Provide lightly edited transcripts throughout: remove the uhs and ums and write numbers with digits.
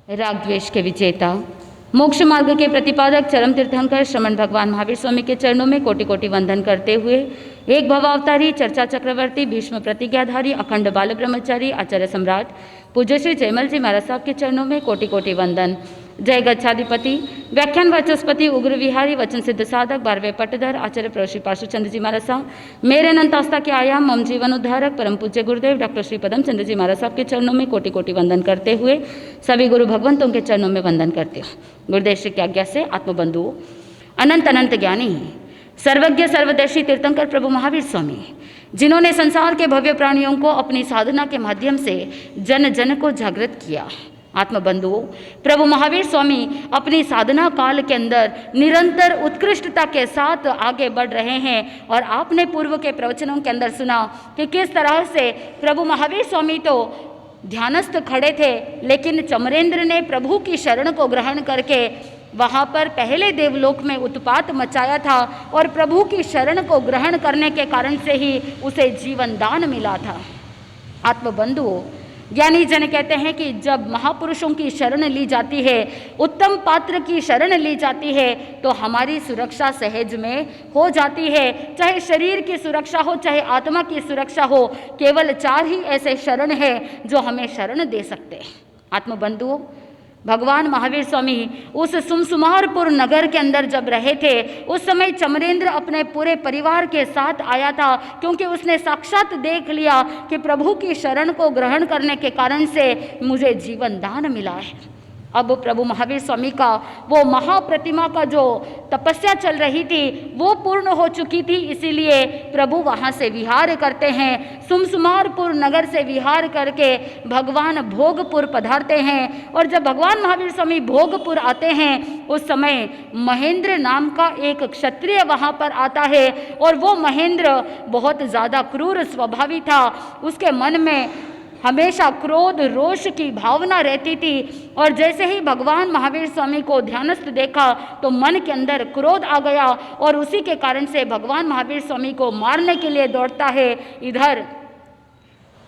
राग द्वेष के विजेता, मोक्ष मार्ग के प्रतिपादक चरम तीर्थंकर श्रमण भगवान महावीर स्वामी के चरणों में कोटि कोटि वंदन करते हुए एक भवावतारी, चर्चा चक्रवर्ती, भीष्म प्रतिज्ञाधारी, अखंड बाल ब्रह्मचारी, आचार्य सम्राट पूज्य श्री जयमल जी महाराज साहब के चरणों में कोटि कोटि वंदन। जय गच्छाधिपति, व्याख्यान वाचस्पति, उग्र विहारी, वचन सिद्ध साधक, 12वें पट्टधर, आचार्य प्रभु श्री पार्श्वचंद्र जी महाराज साहब, मेरे अनंत आस्था के आयाम, मम जीवन उद्धारक, परम पूज्य गुरुदेव डॉक्टर श्री पदम चंद्र जी महाराज साहब के चरणों में कोटि कोटि वंदन करते हुए सभी गुरु भगवंतों के चरणों में वंदन करते हैं। गुरुदेव श्री की आज्ञा से आत्मबंधुओं, अनंत अनंत ज्ञानी, सर्वज्ञ सर्वदर्शी तीर्थंकर प्रभु महावीर स्वामी, जिन्होंने संसार के भव्य प्राणियों को अपनी साधना के माध्यम से जन जन को जागृत किया। आत्मबंधुओं, प्रभु महावीर स्वामी अपनी साधना काल के अंदर निरंतर उत्कृष्टता के साथ आगे बढ़ रहे हैं। और आपने पूर्व के प्रवचनों के अंदर सुना कि किस तरह से प्रभु महावीर स्वामी तो ध्यानस्थ खड़े थे, लेकिन चमरेंद्र ने प्रभु की शरण को ग्रहण करके वहाँ पर पहले देवलोक में उत्पात मचाया था और प्रभु की शरण को ग्रहण करने के कारण से ही उसे जीवन दान मिला था। आत्मबंधुओं, ज्ञानी जन कहते हैं कि जब महापुरुषों की शरण ली जाती है, उत्तम पात्र की शरण ली जाती है, तो हमारी सुरक्षा सहज में हो जाती है। चाहे शरीर की सुरक्षा हो, चाहे आत्मा की सुरक्षा हो, केवल 4 ही ऐसे शरण हैं जो हमें शरण दे सकते हैं। आत्मबंधुओं, भगवान महावीर स्वामी उस सुमसुमारपुर नगर के अंदर जब रहे थे, उस समय चमरेंद्र अपने पूरे परिवार के साथ आया था, क्योंकि उसने साक्षात देख लिया कि प्रभु की शरण को ग्रहण करने के कारण से मुझे जीवन दान मिला है। अब प्रभु महावीर स्वामी का वो महाप्रतिमा का जो तपस्या चल रही थी वो पूर्ण हो चुकी थी, इसीलिए प्रभु वहाँ से विहार करते हैं। सुमसुमारपुर नगर से विहार करके भगवान भोगपुर पधारते हैं। और जब भगवान महावीर स्वामी भोगपुर आते हैं, उस समय महेंद्र नाम का एक क्षत्रिय वहाँ पर आता है। और वो महेंद्र बहुत ज़्यादा क्रूर स्वभावी था, उसके मन में हमेशा क्रोध रोष की भावना रहती थी। और जैसे ही भगवान महावीर स्वामी को ध्यानस्थ देखा तो मन के अंदर क्रोध आ गया और उसी के कारण से भगवान महावीर स्वामी को मारने के लिए दौड़ता है। इधर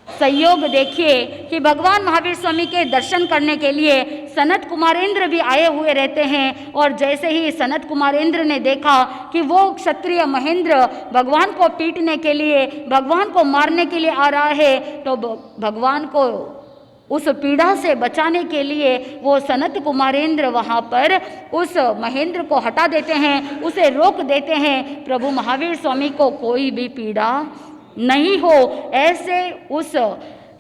संयोग देखिए कि भगवान महावीर स्वामी के दर्शन करने के लिए सनत कुमारेंद्र भी आए हुए रहते हैं। और जैसे ही सनत कुमारेंद्र ने देखा कि वो क्षत्रिय महेंद्र भगवान को पीटने के लिए, भगवान को मारने के लिए आ रहा है, तो भगवान को उस पीड़ा से बचाने के लिए वो सनत कुमारेंद्र वहाँ पर उस महेंद्र को हटा देते हैं, उसे रोक देते हैं। प्रभु महावीर स्वामी को कोई भी पीड़ा नहीं हो, ऐसे उस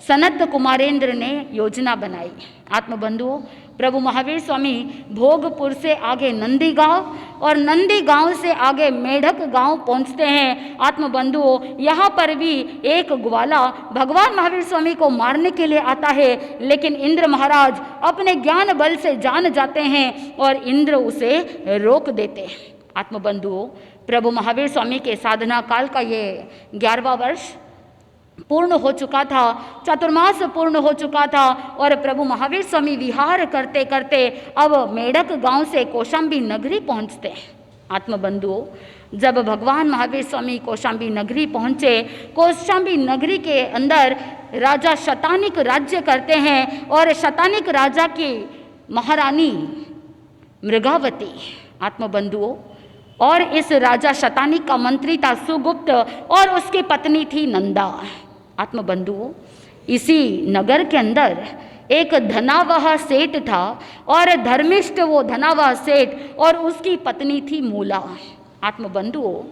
सनत कुमारेंद्र ने योजना बनाई। आत्मबंधुओं, प्रभु महावीर स्वामी भोगपुर से आगे नंदी गांव और नंदी गांव से आगे मेढक गांव पहुंचते हैं। आत्मबंधुओं, यहाँ पर भी एक ग्वाला भगवान महावीर स्वामी को मारने के लिए आता है, लेकिन इंद्र महाराज अपने ज्ञान बल से जान जाते हैं और इंद्र उसे रोक देते हैं। आत्मबंधुओं, प्रभु महावीर स्वामी के साधना काल का ये 11वां वर्ष पूर्ण हो चुका था, चातुर्मास पूर्ण हो चुका था। और प्रभु महावीर स्वामी विहार करते करते अब मेढक गांव से कौशाम्बी नगरी पहुंचते हैं। आत्मबंधुओं, जब भगवान महावीर स्वामी कौशाम्बी नगरी पहुंचे, कौशाम्बी नगरी के अंदर राजा शतानिक राज्य करते हैं और शतानिक राजा की महारानी मृगावती। आत्मबंधुओं, और इस राजा शतानिक का मंत्री था सुगुप्त और उसकी पत्नी थी नंदा। आत्मबंधुओं, इसी नगर के अंदर एक धनावह सेठ था और धर्मिष्ठ वो धनावह सेठ और उसकी पत्नी थी मूला। आत्मबंधुओं,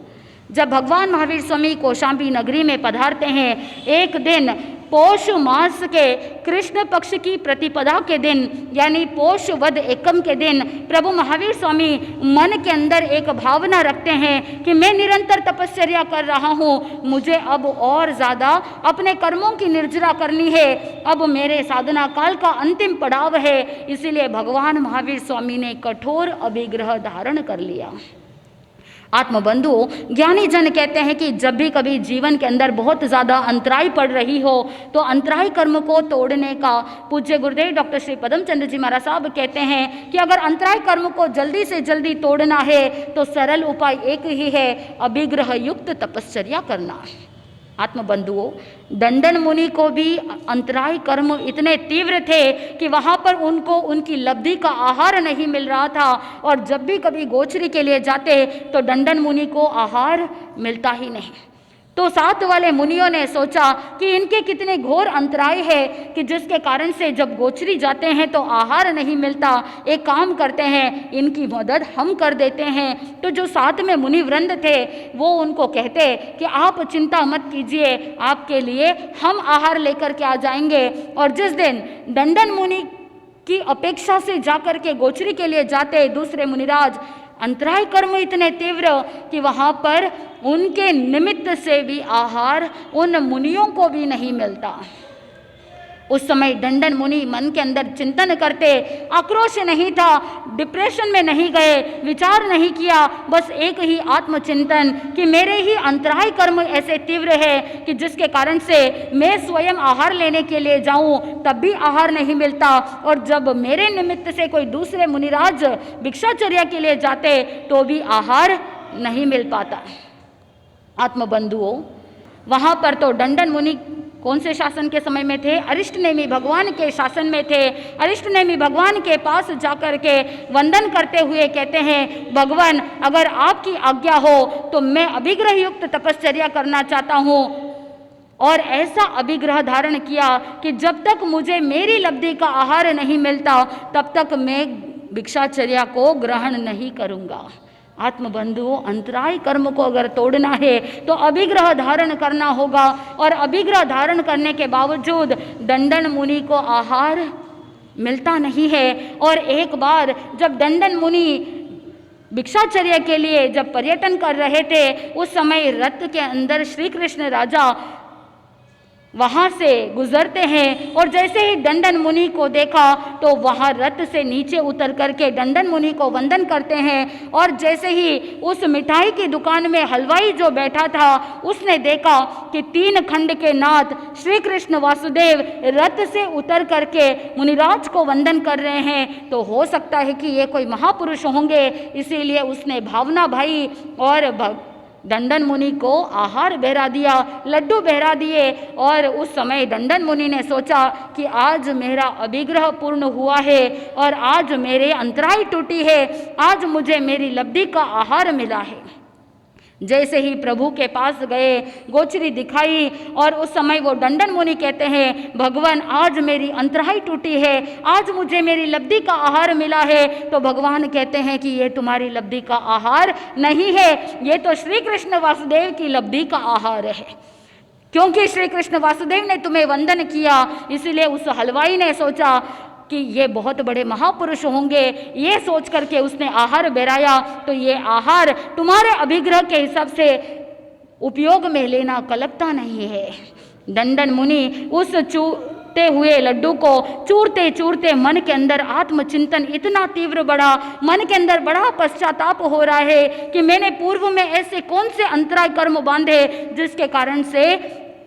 जब भगवान महावीर स्वामी कौशाम्बी नगरी में पधारते हैं, एक दिन पौष मास के कृष्ण पक्ष की प्रतिपदा के दिन यानी पौष वद एकम के दिन प्रभु महावीर स्वामी मन के अंदर एक भावना रखते हैं कि मैं निरंतर तपश्चर्या कर रहा हूँ, मुझे अब और ज़्यादा अपने कर्मों की निर्जरा करनी है, अब मेरे साधना काल का अंतिम पड़ाव है। इसीलिए भगवान महावीर स्वामी ने कठोर अभिग्रह धारण कर लिया। आत्मबंधुओं, ज्ञानी जन कहते हैं कि जब भी कभी जीवन के अंदर बहुत ज़्यादा अंतराई पड़ रही हो तो अंतराई कर्म को तोड़ने का पूज्य गुरुदेव डॉक्टर श्री पदम चंद्र जी महाराज साहब कहते हैं कि अगर अंतराई कर्म को जल्दी से जल्दी तोड़ना है तो सरल उपाय एक ही है, अभिग्रह युक्त तपश्चर्या करना। आत्मबंधुओं, दंडन मुनि को भी अंतराय कर्म इतने तीव्र थे कि वहाँ पर उनको उनकी लब्धि का आहार नहीं मिल रहा था, और जब भी कभी गोचरी के लिए जाते तो दंडन मुनि को आहार मिलता ही नहीं। तो साथ वाले मुनियों ने सोचा कि इनके कितने घोर अंतराय है कि जिसके कारण से जब गोचरी जाते हैं तो आहार नहीं मिलता। एक काम करते हैं, इनकी मदद हम कर देते हैं। तो जो साथ में मुनि वृंद थे वो उनको कहते कि आप चिंता मत कीजिए, आपके लिए हम आहार लेकर के आ जाएंगे। और जिस दिन दंडन मुनि की अपेक्षा से जाकर के गोचरी के लिए जाते दूसरे मुनिराज, अंतराय कर्म इतने तीव्र कि वहाँ पर उनके निमित्त से भी आहार उन मुनियों को भी नहीं मिलता। उस समय दंडन मुनि मन के अंदर चिंतन करते, आक्रोश नहीं था, डिप्रेशन में नहीं गए, विचार नहीं किया, बस एक ही आत्मचिंतन कि मेरे ही अंतराय कर्म ऐसे तीव्र है कि जिसके कारण से मैं स्वयं आहार लेने के लिए जाऊं तब भी आहार नहीं मिलता, और जब मेरे निमित्त से कोई दूसरे मुनिराज भिक्षाचर्या के लिए जाते तो भी आहार नहीं मिल पाता। आत्मबंधुओं, वहाँ पर तो दंडन मुनि कौन से शासन के समय में थे? अरिष्टनेमि भगवान के शासन में थे। अरिष्टनेमि भगवान के पास जाकर के वंदन करते हुए कहते हैं, भगवान अगर आपकी आज्ञा हो तो मैं अभिग्रह युक्त तपश्चर्या करना चाहता हूँ। और ऐसा अभिग्रह धारण किया कि जब तक मुझे मेरी लब्धि का आहार नहीं मिलता तब तक मैं भिक्षाचर्या को ग्रहण नहीं करूँगा। आत्मबंधुओं, अंतराय कर्म को अगर तोड़ना है तो अभिग्रह धारण करना होगा, और अभिग्रह धारण करने के बावजूद दंडन मुनि को आहार मिलता नहीं है। और एक बार जब दंडन मुनि भिक्षाचर्या के लिए जब पर्यटन कर रहे थे उस समय रथ के अंदर श्री कृष्ण राजा वहाँ से गुजरते हैं, और जैसे ही दंडन मुनि को देखा तो वहाँ रथ से नीचे उतर करके दंडन मुनि को वंदन करते हैं। और जैसे ही उस मिठाई की दुकान में हलवाई जो बैठा था उसने देखा कि 3 खंड के नाथ श्री कृष्ण वासुदेव रथ से उतर करके मुनिराज को वंदन कर रहे हैं, तो हो सकता है कि ये कोई महापुरुष होंगे, इसीलिए उसने भावना भाई और दंडन मुनि को आहार बहरा दिया, लड्डू बहरा दिए। और उस समय दंडन मुनि ने सोचा कि आज मेरा अभिग्रह पूर्ण हुआ है और आज मेरे अंतराय टूटी है, आज मुझे मेरी लब्धि का आहार मिला है। जैसे ही प्रभु के पास गए, गोचरी दिखाई, और उस समय वो दंडन मुनि कहते हैं, भगवान आज मेरी अंतराय टूटी है, आज मुझे मेरी लब्धि का आहार मिला है। तो भगवान कहते हैं कि ये तुम्हारी लब्धि का आहार नहीं है, ये तो श्री कृष्ण वासुदेव की लब्धि का आहार है। क्योंकि श्री कृष्ण वासुदेव ने तुम्हें वंदन किया, इसीलिए उस हलवाई ने सोचा कि ये बहुत बड़े महापुरुष होंगे, ये सोच करके उसने आहार बहराया। तो ये आहार तुम्हारे अभिग्रह के हिसाब से उपयोग में लेना कलपता नहीं है। दंडन मुनि उस चूरते हुए लड्डू को चूरते चूरते मन के अंदर आत्मचिंतन इतना तीव्र बढ़ा, मन के अंदर बड़ा पश्चाताप हो रहा है कि मैंने पूर्व में ऐसे कौन से अंतराय कर्म बांधे जिसके कारण से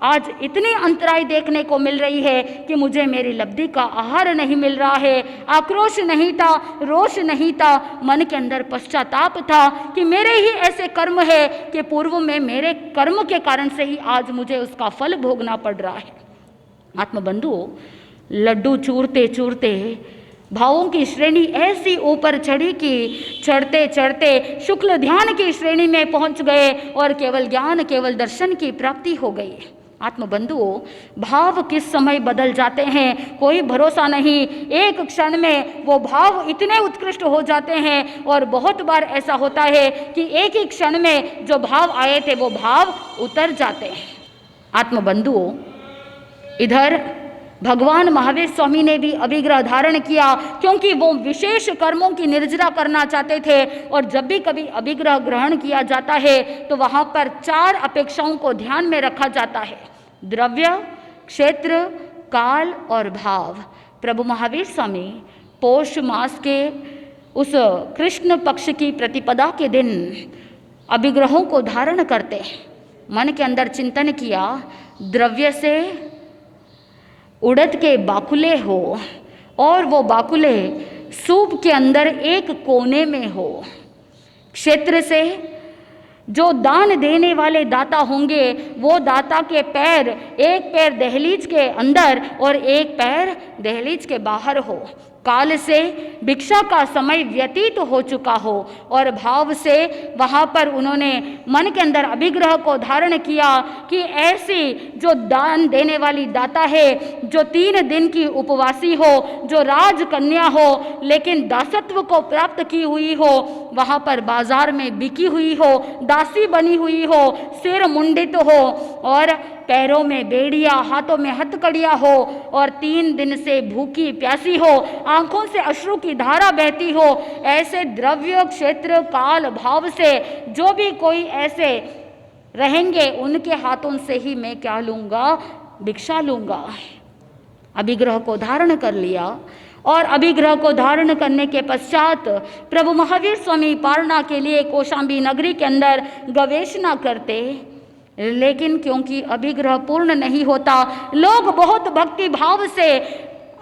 आज इतनी अंतराय देखने को मिल रही है कि मुझे मेरी लब्धि का आहार नहीं मिल रहा है। आक्रोश नहीं था, रोष नहीं था, मन के अंदर पश्चाताप था कि मेरे ही ऐसे कर्म है कि पूर्व में मेरे कर्म के कारण से ही आज मुझे उसका फल भोगना पड़ रहा है। आत्मबंधुओं, लड्डू चूरते चूरते भावों की श्रेणी ऐसी ऊपर चढ़ी कि चढ़ते चढ़ते शुक्ल ध्यान की श्रेणी में पहुंच गए और केवल ज्ञान, केवल दर्शन की प्राप्ति हो गई। आत्मबंधुओं, भाव किस समय बदल जाते हैं कोई भरोसा नहीं। एक क्षण में वो भाव इतने उत्कृष्ट हो जाते हैं, और बहुत बार ऐसा होता है कि एक ही क्षण में जो भाव आए थे वो भाव उतर जाते हैं। आत्मबंधुओं, इधर भगवान महावीर स्वामी ने भी अभिग्रह धारण किया, क्योंकि वो विशेष कर्मों की निर्जरा करना चाहते थे। और जब भी कभी अभिग्रह ग्रहण किया जाता है तो वहाँ पर 4 अपेक्षाओं को ध्यान में रखा जाता है: द्रव्य, क्षेत्र, काल और भाव। प्रभु महावीर स्वामी पौष मास के उस कृष्ण पक्ष की प्रतिपदा के दिन अभिग्रहों को धारण करते हैं। मन के अंदर चिंतन किया, द्रव्य से उड़द के बाकुले हो और वो बाकुले सूप के अंदर एक कोने में हो। क्षेत्र से जो दान देने वाले दाता होंगे वो दाता के पैर, एक पैर दहलीज के अंदर और एक पैर दहलीज के बाहर हो, काल से भिक्षा का समय व्यतीत हो चुका हो और भाव से वहाँ पर उन्होंने मन के अंदर अभिग्रह को धारण किया कि ऐसी जो दान देने वाली दाता है, जो 3 दिन की उपवासी हो, जो राजकन्या हो लेकिन दासत्व को प्राप्त की हुई हो, वहाँ पर बाजार में बिकी हुई हो, दासी बनी हुई हो, सिर मुंडित हो और पैरों में बेड़िया, हाथों में हथकड़ियाँ हो और 3 दिन से भूखी प्यासी हो, आंखों से अश्रु की धारा बहती हो, ऐसे द्रव्य क्षेत्र काल भाव से जो भी कोई ऐसे रहेंगे उनके हाथों से ही मैं क्या लूँगा, भिक्षा लूँगा। अभिग्रह को धारण कर लिया और अभिग्रह को धारण करने के पश्चात प्रभु महावीर स्वामी पारणा के लिए कौशाम्बी नगरी के अंदर गवेषणा करते, लेकिन क्योंकि अभिग्रह पूर्ण नहीं होता, लोग बहुत भक्ति भाव से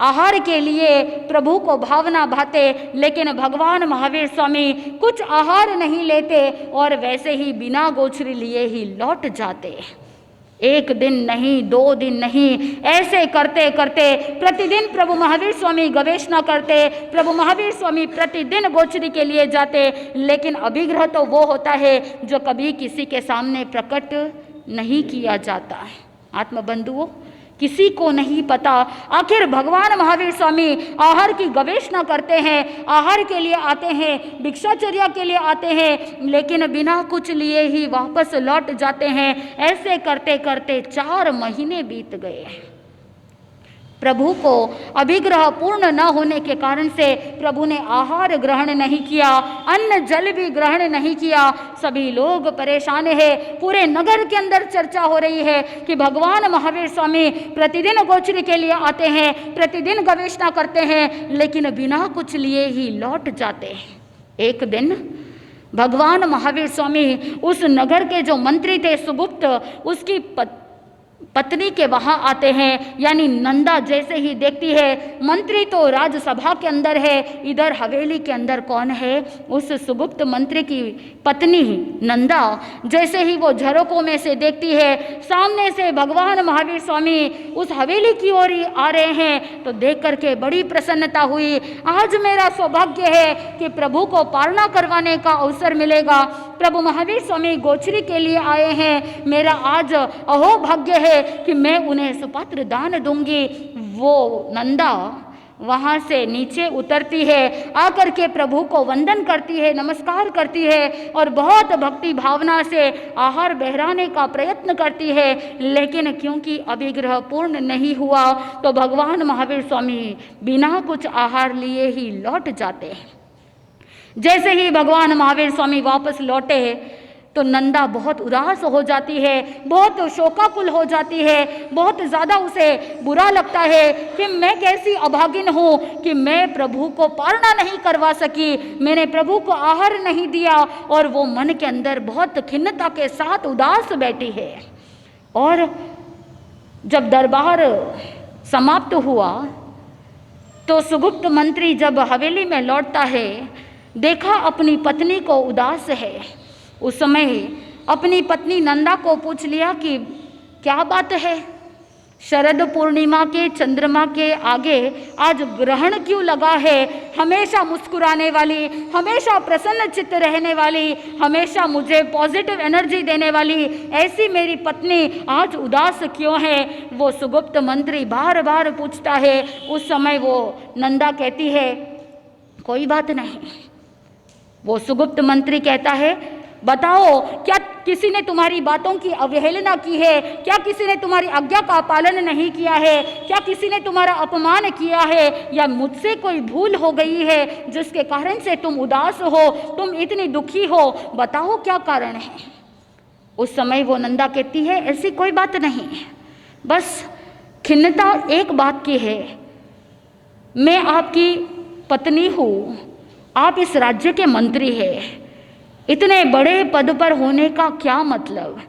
आहार के लिए प्रभु को भावना भाते, लेकिन भगवान महावीर स्वामी कुछ आहार नहीं लेते और वैसे ही बिना गोचरी लिए ही लौट जाते। 1 दिन नहीं, 2 दिन नहीं, ऐसे करते करते प्रतिदिन प्रभु महावीर स्वामी गवेषणा करते, प्रभु महावीर स्वामी प्रतिदिन गोचरी के लिए जाते, लेकिन अभिग्रह तो वो होता है जो कभी किसी के सामने प्रकट नहीं किया जाता है। आत्मबंधुओं, किसी को नहीं पता आखिर भगवान महावीर स्वामी आहार की गवेषणा करते हैं, आहार के लिए आते हैं, भिक्षाचर्या के लिए आते हैं, लेकिन बिना कुछ लिए ही वापस लौट जाते हैं। ऐसे करते करते 4 महीने बीत गए। प्रभु को अभिग्रह पूर्ण न होने के कारण से प्रभु ने आहार ग्रहण नहीं किया, अन्न जल भी ग्रहण नहीं किया। सभी लोग परेशान है, पूरे नगर के अंदर चर्चा हो रही है कि भगवान महावीर स्वामी प्रतिदिन गोचरी के लिए आते हैं, प्रतिदिन गवेषणा करते हैं, लेकिन बिना कुछ लिए ही लौट जाते हैं। एक दिन भगवान महावीर स्वामी उस नगर के जो मंत्री थे सुगुप्त, उसकी पत्नी के वहाँ आते हैं। यानी नंदा जैसे ही देखती है, मंत्री तो राजसभा के अंदर है, इधर हवेली के अंदर कौन है, उस सुगुप्त मंत्री की पत्नी नंदा जैसे ही वो झरोकों में से देखती है, सामने से भगवान महावीर स्वामी उस हवेली की ओर आ रहे हैं, तो देख करके बड़ी प्रसन्नता हुई। आज मेरा सौभाग्य है कि प्रभु को पारणा करवाने का अवसर मिलेगा। प्रभु महावीर स्वामी गोचरी के लिए आए हैं, मेरा आज अहो भाग्य है कि मैं उन्हें सुपात्र दान दूंगी। वो नंदा वहाँ से नीचे उतरती है, आकर के प्रभु को वंदन करती है, नमस्कार करती है और बहुत भक्ति भावना से आहार बहराने का प्रयत्न करती है, लेकिन क्योंकि अभिग्रह पूर्ण नहीं हुआ तो भगवान महावीर स्वामी बिना कुछ आहार लिए ही लौट जाते हैं। जैसे ही भगवान महावीर स्वामी वापस लौटे तो नंदा बहुत उदास हो जाती है, बहुत शोकाकुल हो जाती है, बहुत ज़्यादा उसे बुरा लगता है कि मैं कैसी अभागिन हूँ कि मैं प्रभु को पारणा नहीं करवा सकी, मैंने प्रभु को आहार नहीं दिया। और वो मन के अंदर बहुत खिन्नता के साथ उदास बैठी है। और जब दरबार समाप्त हुआ तो सुगुप्त मंत्री जब हवेली में लौटता है, देखा अपनी पत्नी को उदास है। उस समय अपनी पत्नी नंदा को पूछ लिया कि क्या बात है, शरद पूर्णिमा के चंद्रमा के आगे आज ग्रहण क्यों लगा है? हमेशा मुस्कुराने वाली, हमेशा प्रसन्न चित्त रहने वाली, हमेशा मुझे पॉजिटिव एनर्जी देने वाली ऐसी मेरी पत्नी आज उदास क्यों है? वो सुगुप्त मंत्री बार बार पूछता है। उस समय वो नंदा कहती है कोई बात नहीं। वो सुगुप्त मंत्री कहता है बताओ, क्या किसी ने तुम्हारी बातों की अवहेलना की है? क्या किसी ने तुम्हारी आज्ञा का पालन नहीं किया है? क्या किसी ने तुम्हारा अपमान किया है? या मुझसे कोई भूल हो गई है जिसके कारण से तुम उदास हो, तुम इतनी दुखी हो? बताओ क्या कारण है? उस समय वो नंदा कहती है ऐसी कोई बात नहीं, बस खिन्नता एक बात की है, मैं आपकी पत्नी हूँ, आप इस राज्य के मंत्री हैं, इतने बड़े पद पर होने का क्या मतलब?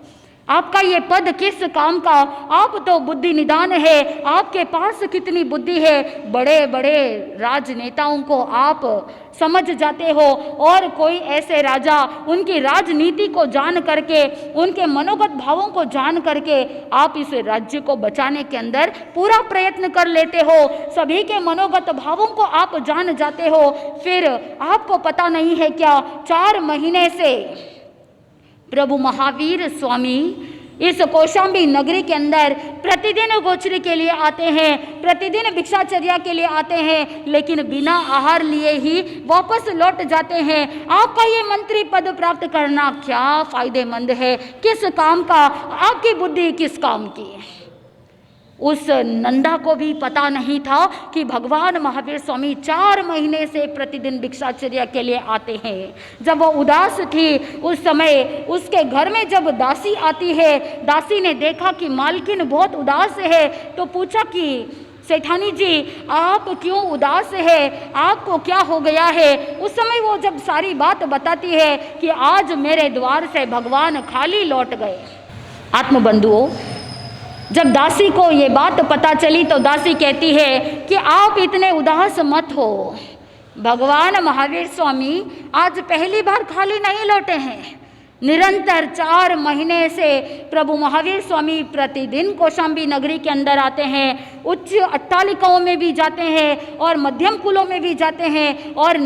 आपका ये पद किस काम का? आप तो बुद्धि निदान है, आपके पास कितनी बुद्धि है। बड़े बड़े राजनेताओं को आप समझ जाते हो, और कोई ऐसे राजा उनकी राजनीति को जान करके, उनके मनोगत भावों को जान करके आप इस राज्य को बचाने के अंदर पूरा प्रयत्न कर लेते हो। सभी के मनोगत भावों को आप जान जाते हो, फिर आपको पता नहीं है क्या 4 महीने से प्रभु महावीर स्वामी इस कौशाम्बी नगरी के अंदर प्रतिदिन गोचरी के लिए आते हैं, प्रतिदिन भिक्षाचर्या के लिए आते हैं, लेकिन बिना आहार लिए ही वापस लौट जाते हैं। आपका ये मंत्री पद प्राप्त करना क्या फायदेमंद है? किस काम का? आपकी बुद्धि किस काम की है? उस नंदा को भी पता नहीं था कि भगवान महावीर स्वामी 4 महीने से प्रतिदिन भिक्षाचर्या के लिए आते हैं। जब वो उदास थी उस समय उसके घर में जब दासी आती है, दासी ने देखा कि मालकिन बहुत उदास है, तो पूछा कि सेठानी जी आप क्यों उदास है, आपको क्या हो गया है? उस समय वो जब सारी बात बताती है कि आज मेरे द्वार से भगवान खाली लौट गए। आत्मबंधुओं, जब दासी को ये बात पता चली तो दासी कहती है कि आप इतने उदास मत हो, भगवान महावीर स्वामी आज पहली बार खाली नहीं लौटे हैं। निरंतर 4 महीने से प्रभु महावीर स्वामी प्रतिदिन कौशाम्बी नगरी के अंदर आते हैं, उच्च अट्टालिकाओं में भी जाते हैं और मध्यम कुलों में भी जाते हैं, और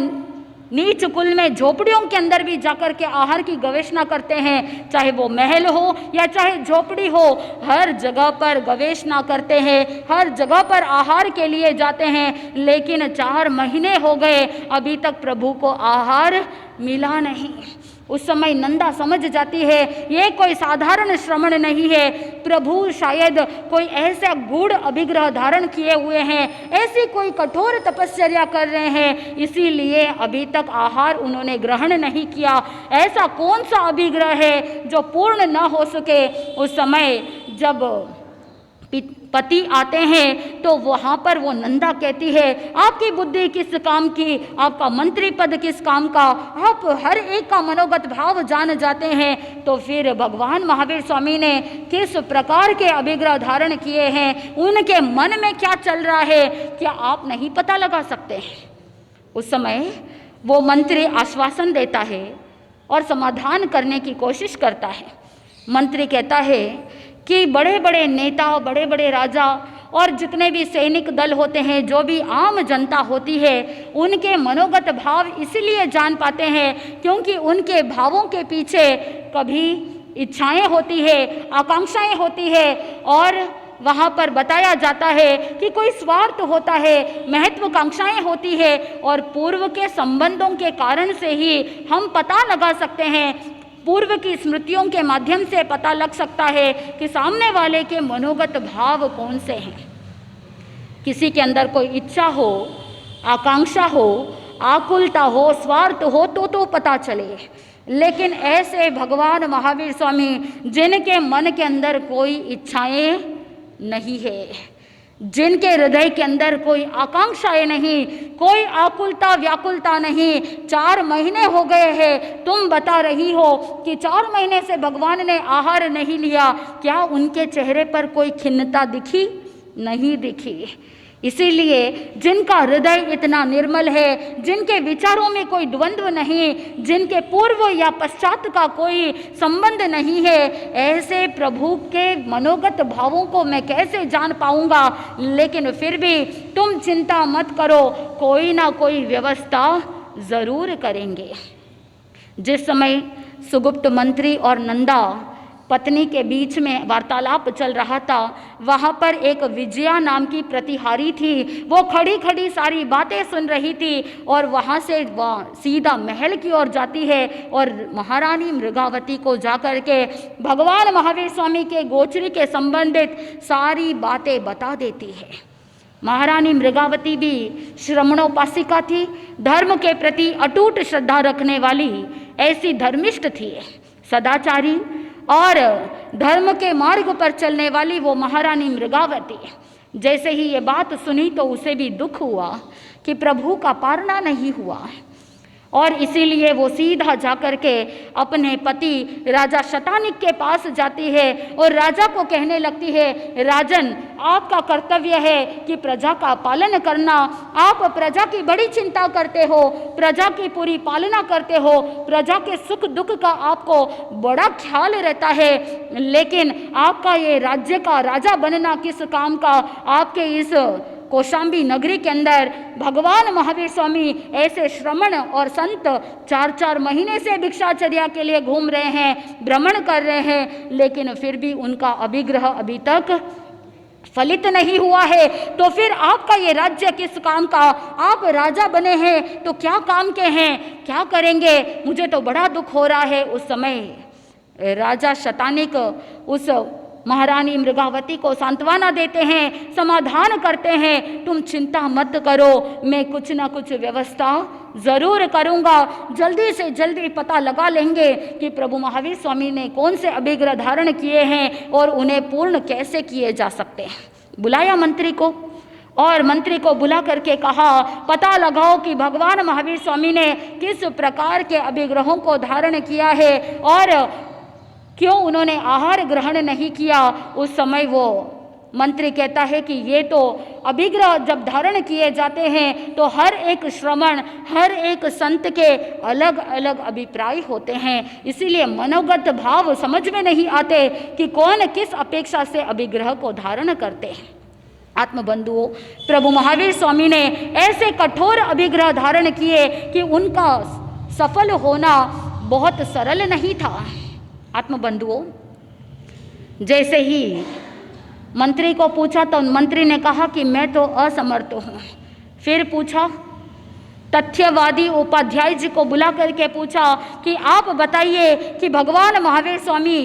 नीच कुल में झोपड़ियों के अंदर भी जाकर के आहार की गवेषणा करते हैं। चाहे वो महल हो या चाहे झोपड़ी हो, हर जगह पर गवेषणा करते हैं, हर जगह पर आहार के लिए जाते हैं। लेकिन 4 महीने हो गए, अभी तक प्रभु को आहार मिला नहीं। उस समय नंदा समझ जाती है ये कोई साधारण श्रमण नहीं है, प्रभु शायद कोई ऐसा गूढ़ अभिग्रह धारण किए हुए हैं, ऐसी कोई कठोर तपश्चर्या कर रहे हैं, इसीलिए अभी तक आहार उन्होंने ग्रहण नहीं किया। ऐसा कौन सा अभिग्रह है जो पूर्ण न हो सके? उस समय जब पति आते हैं तो वहाँ पर वो नंदा कहती है आपकी बुद्धि किस काम की, आपका मंत्री पद किस काम का, आप हर एक का मनोगत भाव जान जाते हैं। तो फिर भगवान महावीर स्वामी ने किस प्रकार के अभिग्रह धारण किए हैं, उनके मन में क्या चल रहा है, क्या आप नहीं पता लगा सकते हैं? उस समय वो मंत्री आश्वासन देता है और समाधान करने की कोशिश करता है। मंत्री कहता है कि बड़े बड़े नेता, बड़े बड़े राजा और जितने भी सैनिक दल होते हैं, जो भी आम जनता होती है, उनके मनोगत भाव इसलिए जान पाते हैं क्योंकि उनके भावों के पीछे कभी इच्छाएं होती है, आकांक्षाएं होती है, और वहाँ पर बताया जाता है कि कोई स्वार्थ होता है, महत्वाकांक्षाएं होती है, और पूर्व के संबंधों के कारण से ही हम पता लगा सकते हैं, पूर्व की स्मृतियों के माध्यम से पता लग सकता है कि सामने वाले के मनोगत भाव कौन से हैं। किसी के अंदर कोई इच्छा हो, आकांक्षा हो, आकुलता हो, स्वार्थ हो तो पता चले। लेकिन ऐसे भगवान महावीर स्वामी जिनके मन के अंदर कोई इच्छाएं नहीं है, जिनके हृदय के अंदर कोई आकांक्षाएं नहीं, कोई आकुलता व्याकुलता नहीं, 4 महीने हो गए हैं, तुम बता रही हो कि 4 महीने से भगवान ने आहार नहीं लिया, क्या उनके चेहरे पर कोई खिन्नता दिखी? नहीं दिखी। इसीलिए जिनका हृदय इतना निर्मल है, जिनके विचारों में कोई द्वंद्व नहीं, जिनके पूर्व या पश्चात का कोई संबंध नहीं है, ऐसे प्रभु के मनोगत भावों को मैं कैसे जान पाऊंगा? लेकिन फिर भी तुम चिंता मत करो, कोई ना कोई व्यवस्था जरूर करेंगे। जिस समय सुगुप्त मंत्री और नंदा पत्नी के बीच में वार्तालाप चल रहा था, वहाँ पर एक विजया नाम की प्रतिहारी थी। वो खड़ी खड़ी सारी बातें सुन रही थी और वहाँ से वह सीधा महल की ओर जाती है और महारानी मृगावती को जाकर के भगवान महावीर स्वामी के गोचरी के संबंधित सारी बातें बता देती है। महारानी मृगावती भी श्रमणोपासिका थी, धर्म के प्रति अटूट श्रद्धा रखने वाली ऐसी धर्मिष्ठ थी, सदाचारी और धर्म के मार्ग पर चलने वाली वो महारानी मृगावती। जैसे ही ये बात सुनी तो उसे भी दुख हुआ कि प्रभु का पारना नहीं हुआ, और इसीलिए वो सीधा जाकर के अपने पति राजा शतानिक के पास जाती है और राजा को कहने लगती है, राजन, आपका कर्तव्य है कि प्रजा का पालन करना। आप प्रजा की बड़ी चिंता करते हो, प्रजा की पूरी पालना करते हो, प्रजा के सुख दुख का आपको बड़ा ख्याल रहता है, लेकिन आपका ये राज्य का राजा बनना किस काम का। आपके इस कौशाम्बी नगरी के अंदर भगवान महावीर स्वामी ऐसे श्रमण और संत 4-4 महीने से भिक्षाचर्या के लिए घूम रहे हैं, भ्रमण कर रहे हैं, लेकिन फिर भी उनका अभिग्रह अभी तक फलित नहीं हुआ है। तो फिर आपका ये राज्य किस काम का। आप राजा बने हैं तो क्या काम के हैं, क्या करेंगे। मुझे तो बड़ा दुख हो रहा है। उस समय राजा शतानिक उस महारानी मृगावती को सांत्वना देते हैं, समाधान करते हैं, तुम चिंता मत करो, मैं कुछ ना कुछ व्यवस्था जरूर करूंगा। जल्दी से जल्दी पता लगा लेंगे कि प्रभु महावीर स्वामी ने कौन से अभिग्रह धारण किए हैं और उन्हें पूर्ण कैसे किए जा सकते हैं। बुलाया मंत्री को और मंत्री को बुला करके कहा, पता लगाओ कि भगवान महावीर स्वामी ने किस प्रकार के अभिग्रहों को धारण किया है और क्यों उन्होंने आहार ग्रहण नहीं किया। उस समय वो मंत्री कहता है कि ये तो अभिग्रह जब धारण किए जाते हैं तो हर एक श्रमण, हर एक संत के अलग अलग अभिप्राय होते हैं, इसीलिए मनोगत भाव समझ में नहीं आते कि कौन किस अपेक्षा से अभिग्रह को धारण करते हैं। आत्मबंधुओं, प्रभु महावीर स्वामी ने ऐसे कठोर अभिग्रह धारण किए कि उनका सफल होना बहुत सरल नहीं था। आत्मबंधुओं, जैसे ही मंत्री को पूछा तो मंत्री ने कहा कि मैं तो असमर्थ हूँ। फिर पूछा, तथ्यवादी उपाध्याय जी को बुला करके पूछा कि आप बताइए कि भगवान महावीर स्वामी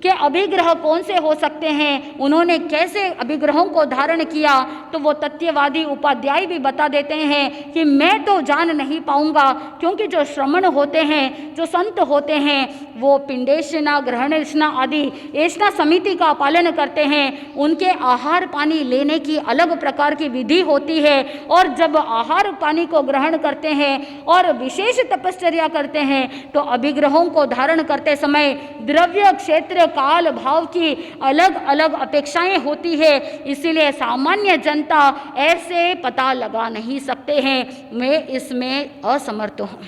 के अभिग्रह कौन से हो सकते हैं, उन्होंने कैसे अभिग्रहों को धारण किया। तो वो तथ्यवादी उपाध्याय भी बता देते हैं कि मैं तो जान नहीं पाऊंगा, क्योंकि जो श्रमण होते हैं, जो संत होते हैं, वो पिंडेशना, ग्रहणेशना आदि ऐसा समिति का पालन करते हैं। उनके आहार पानी लेने की अलग प्रकार की विधि होती है और जब आहार पानी को ग्रहण करते हैं और विशेष तपश्चर्या करते हैं तो अभिग्रहों को धारण करते समय द्रव्य, क्षेत्र, काल, भाव की अलग अलग अपेक्षाएं होती है। इसीलिए सामान्य जनता ऐसे पता लगा नहीं सकते हैं। मैं इसमें असमर्थ हूँ।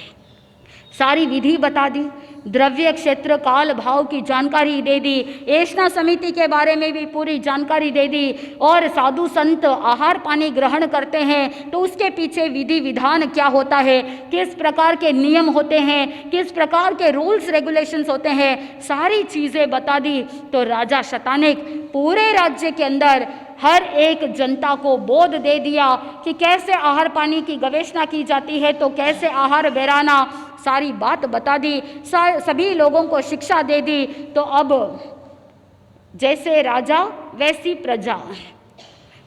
सारी विधि बता दी, द्रव्य, क्षेत्र, काल, भाव की जानकारी दे दी, ऐसा समिति के बारे में भी पूरी जानकारी दे दी और साधु संत आहार पानी ग्रहण करते हैं तो उसके पीछे विधि विधान क्या होता है, किस प्रकार के नियम होते हैं, किस प्रकार के रूल्स रेगुलेशंस होते हैं, सारी चीज़ें बता दी। तो राजा शतानिक पूरे राज्य के अंदर हर एक जनता को बोध दे दिया कि कैसे आहार पानी की गवेषणा की जाती है, तो कैसे आहार बेराना, सारी बात बता दी, सभी लोगों को शिक्षा दे दी। तो अब जैसे राजा वैसी प्रजा।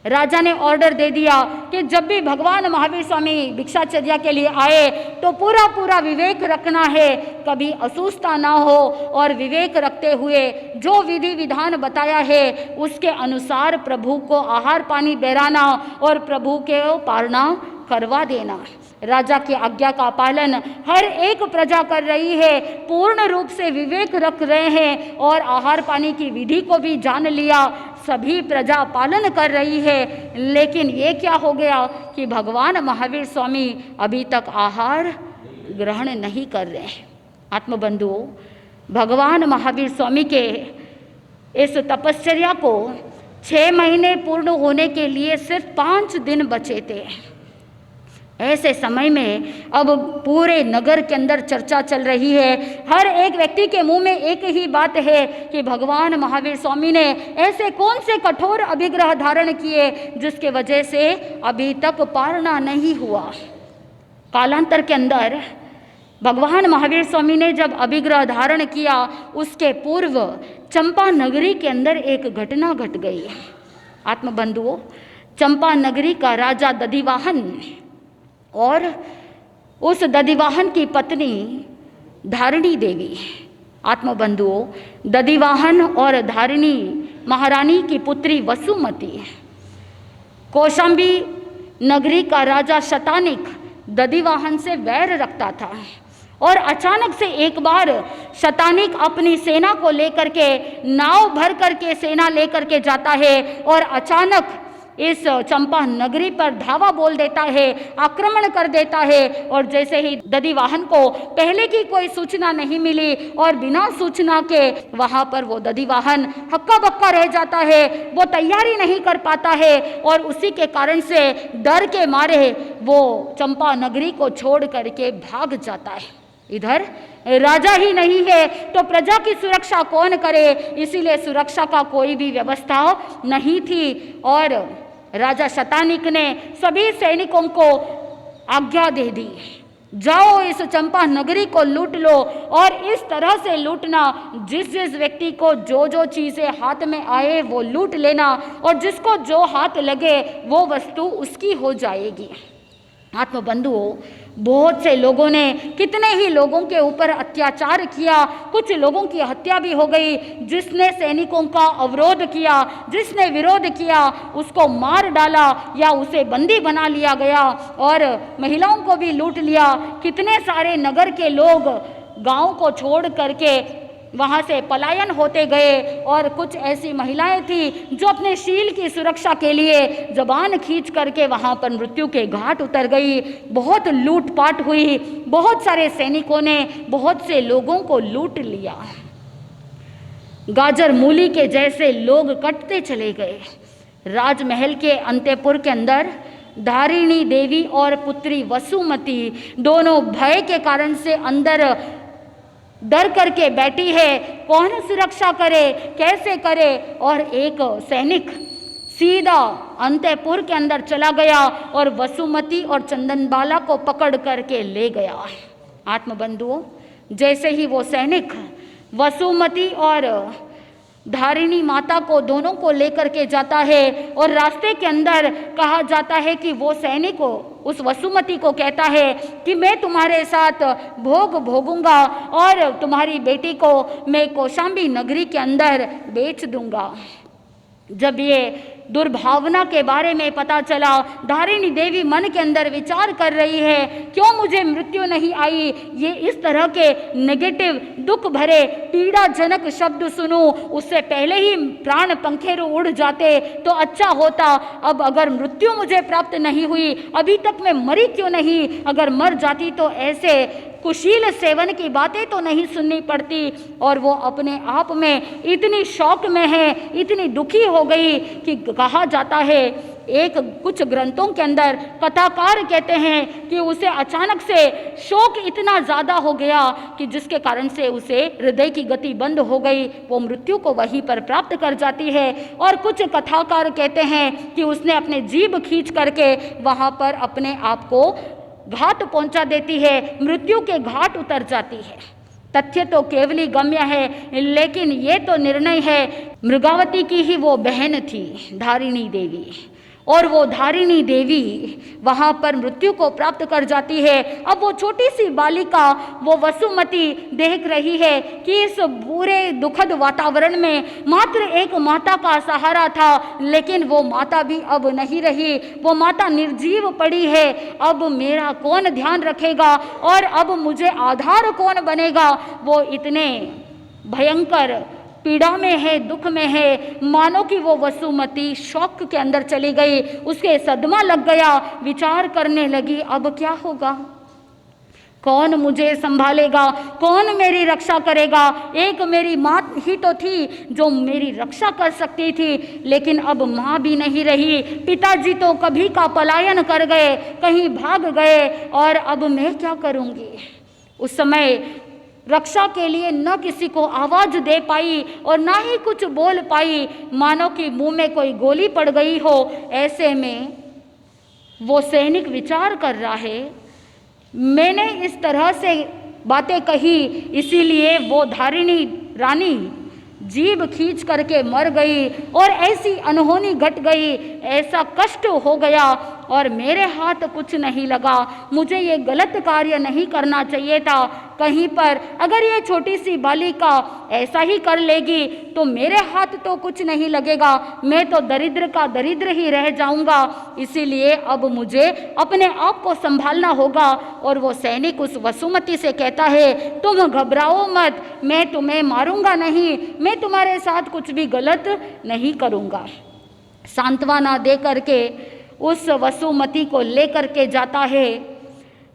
राजा ने ऑर्डर दे दिया कि जब भी भगवान महावीर स्वामी भिक्षाचर्या के लिए आए तो पूरा पूरा विवेक रखना है, कभी असुस्ता ना हो और विवेक रखते हुए जो विधि विधान बताया है उसके अनुसार प्रभु को आहार पानी बेराना और प्रभु के पालना करवा देना। राजा की आज्ञा का पालन हर एक प्रजा कर रही है, पूर्ण रूप से विवेक रख रहे हैं और आहार पानी की विधि को भी जान लिया, सभी प्रजा पालन कर रही है। लेकिन ये क्या हो गया कि भगवान महावीर स्वामी अभी तक आहार ग्रहण नहीं कर रहे हैं। आत्मबंधुओं, भगवान महावीर स्वामी के इस तपश्चर्या को 6 महीने पूर्ण होने के लिए सिर्फ 5 दिन बचे थे। ऐसे समय में अब पूरे नगर के अंदर चर्चा चल रही है, हर एक व्यक्ति के मुंह में एक ही बात है कि भगवान महावीर स्वामी ने ऐसे कौन से कठोर अभिग्रह धारण किए जिसके वजह से अभी तक पालना नहीं हुआ। कालांतर के अंदर भगवान महावीर स्वामी ने जब अभिग्रह धारण किया उसके पूर्व चंपा नगरी के अंदर एक घटना घट गई। आत्मबंधुओं, चंपा नगरी का राजा दधिवाहन और उस दधिवाहन की पत्नी धारिणी देवी। आत्मबंधुओं, दधिवाहन और धारिणी महारानी की पुत्री वसुमती, कौशाम्बी नगरी का राजा शतानिक दधिवाहन से वैर रखता था। और अचानक से एक बार शतानिक अपनी सेना को लेकर के नाव भर करके सेना लेकर के जाता है और अचानक इस चंपा नगरी पर धावा बोल देता है, आक्रमण कर देता है। और जैसे ही दधिवाहन को पहले की कोई सूचना नहीं मिली और बिना सूचना के वहां पर वो दधिवाहन हक्का बक्का रह जाता है, वो तैयारी नहीं कर पाता है और उसी के कारण से डर के मारे वो चंपा नगरी को छोड़ करके भाग जाता है। इधर राजा ही नहीं है तो प्रजा की सुरक्षा कौन करे, इसीलिए सुरक्षा का कोई भी व्यवस्था नहीं थी। और राजा शतानिक ने सभी सैनिकों को आज्ञा दे दी, जाओ इस चंपा नगरी को लूट लो। और इस तरह से लूटना, जिस जिस व्यक्ति को जो जो चीज़ें हाथ में आए वो लूट लेना और जिसको जो हाथ लगे वो वस्तु उसकी हो जाएगी। आत्मबंधुओं, बहुत से लोगों ने कितने ही लोगों के ऊपर अत्याचार किया, कुछ लोगों की हत्या भी हो गई। जिसने सैनिकों का अवरोध किया, जिसने विरोध किया, उसको मार डाला या उसे बंदी बना लिया गया और महिलाओं को भी लूट लिया। कितने सारे नगर के लोग गांव को छोड़ करके वहाँ से पलायन होते गए और कुछ ऐसी महिलाएं थी जो अपने शील की सुरक्षा के लिए जबान खींच करके वहाँ पर मृत्यु के घाट उतर गई। बहुत लूटपाट हुई, बहुत सारे सैनिकों ने बहुत से लोगों को लूट लिया। गाजर मूली के जैसे लोग कटते चले गए। राजमहल के अंतपुर के अंदर धारिणी देवी और पुत्री वसुमती दोनों भय के कारण से अंदर डर करके बैठी है, कौन सुरक्षा करे, कैसे करे। और एक सैनिक सीधा अंतपुर के अंदर चला गया और वसुमती और चंदनबाला को पकड़ करके ले गया। आत्मबंधुओं, जैसे ही वो सैनिक वसुमती और धारिणी माता को दोनों को लेकर के जाता है और रास्ते के अंदर कहा जाता है कि वो सैनिक उस वसुमती को कहता है कि मैं तुम्हारे साथ भोग भोगूंगा और तुम्हारी बेटी को मैं कौशाम्बी नगरी के अंदर बेच दूंगा। जब ये दुर्भावना के बारे में पता चला, धारिणी देवी मन के अंदर विचार कर रही है, क्यों मुझे मृत्यु नहीं आई। ये इस तरह के नेगेटिव दुख भरे पीड़ाजनक शब्द सुनूं, उससे पहले ही प्राण पंखेरु उड़ जाते तो अच्छा होता। अब अगर मृत्यु मुझे प्राप्त नहीं हुई, अभी तक मैं मरी क्यों नहीं। अगर मर जाती तो ऐसे कुशील सेवन की बातें तो नहीं सुननी पड़ती। और वो अपने आप में इतनी शौक में है, इतनी दुखी हो गई कि कहा जाता है, एक कुछ ग्रंथों के अंदर कथाकार कहते हैं कि उसे अचानक से शोक इतना ज़्यादा हो गया कि जिसके कारण से उसे हृदय की गति बंद हो गई, वो मृत्यु को वहीं पर प्राप्त कर जाती है। और कुछ कथाकार कहते हैं कि उसने अपने जीभ खींच करके वहाँ पर अपने आप को घाट पहुंचा देती है, मृत्यु के घाट उतर जाती है। तथ्य तो केवली गम्य है, लेकिन ये तो निर्णय है। मृगावती की ही वो बहन थी धारिणी देवी, और वो धारिणी देवी वहाँ पर मृत्यु को प्राप्त कर जाती है। अब वो छोटी सी बालिका, वो वसुमती देख रही है कि इस बुरे दुखद वातावरण में मात्र एक माता का सहारा था, लेकिन वो माता भी अब नहीं रही, वो माता निर्जीव पड़ी है। अब मेरा कौन ध्यान रखेगा और अब मुझे आधार कौन बनेगा। वो इतने भयंकर पीड़ा में है, दुख में है, मानो कि वो वसुमती शौक के अंदर चली गई, उसके सदमा लग गया, विचार करने लगी अब क्या होगा, कौन मुझे संभालेगा, कौन मेरी रक्षा करेगा। एक मेरी माँ ही तो थी जो मेरी रक्षा कर सकती थी, लेकिन अब माँ भी नहीं रही, पिताजी तो कभी का पलायन कर गए, कहीं भाग गए, और अब मैं क्या करूँगी। उस समय रक्षा के लिए न किसी को आवाज दे पाई और ना ही कुछ बोल पाई, मानो कि मुंह में कोई गोली पड़ गई हो। ऐसे में वो सैनिक विचार कर रहा है, मैंने इस तरह से बातें कही, इसीलिए वो धारिणी रानी जीभ खींच करके मर गई और ऐसी अनहोनी घट गई, ऐसा कष्ट हो गया और मेरे हाथ कुछ नहीं लगा। मुझे ये गलत कार्य नहीं करना चाहिए था, कहीं पर अगर ये छोटी सी बालिका ऐसा ही कर लेगी तो मेरे हाथ तो कुछ नहीं लगेगा, मैं तो दरिद्र का दरिद्र ही रह जाऊंगा। इसीलिए अब मुझे अपने आप को संभालना होगा। और वो सैनिक उस वसुमती से कहता है, तुम घबराओ मत, मैं तुम्हें मारूंगा नहीं, मैं तुम्हारे साथ कुछ भी गलत नहीं करूंगा। सांत्वना दे करके उस वसुमती को लेकर के जाता है।